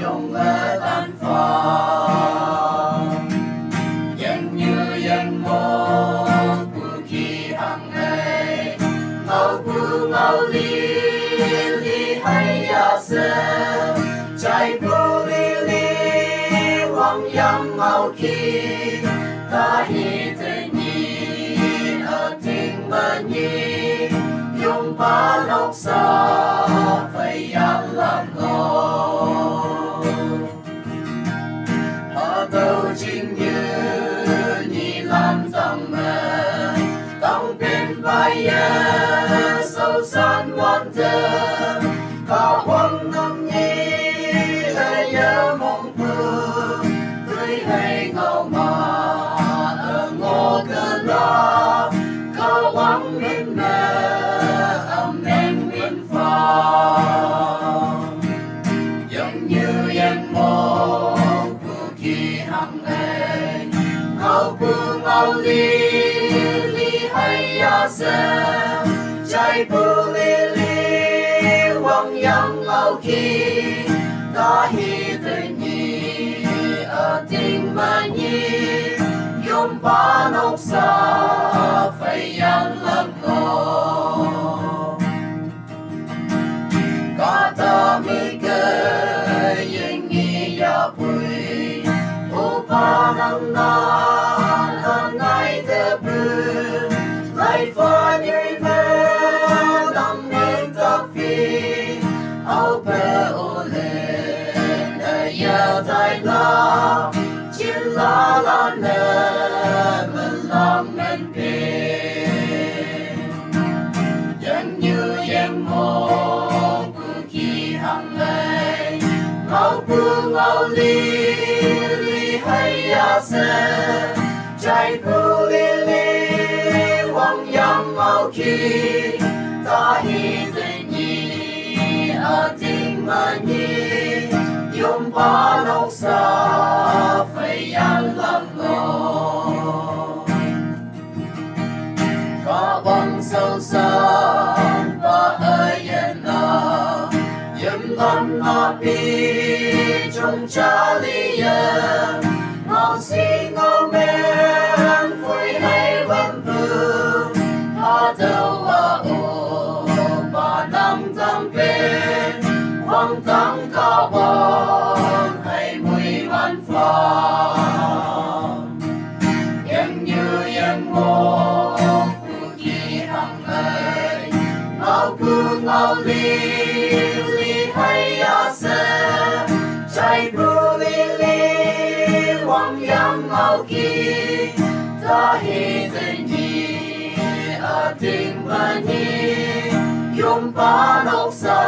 用了淡化，人như人我不记行内，我不我里海呀色，在不里汪洋我去，他一对你而听了你，用把落沙飞呀浪我。都今日你làm tâm mơต้องเป็นใบเยสาวสานวันเธอข้าหวังน้ำนี้และเยอะมองเพื่อด้วยให้เงามางอเกินลาข้าหวังเป็นแม่แมงเป็นฟ้ายังยืนยังมองhàng ngày ngao bu ngao li hay ya se trái bu li wang yang ngao ki ta hi tự nhi ở tình mà nhi yom pa nốc sa phải yang lắc ngô cả ta mi cơ yên nghi ya bùi Panang na ngay the blue, life on your bed, I'm in the feet, I'll pay ole, na ya dai la, chin la la na, mình làm mình pe, yang như yang mô, bu ki hằng ngày, ngao bu ngao li. Hay ya se trái bu li wang yang ngao ki ta hi tự nhi ở tình mà nhi yom pa nốc sa phải yan lăng ngô cả băng sâu xa và ở yên na yếm lăng na pi trong cha li yên ngao si ngao men vui hay vẫn vương ha đâu à ô ba năm tâm bên quang tăng cao bằng hay mùi văn pha em như em ngô cu kỳ hàng ngày ngao cu ngao li hay ya se trái bu li wang yang ngao ki ta hi tự nhi a tình mà nhi yom pa nốc sa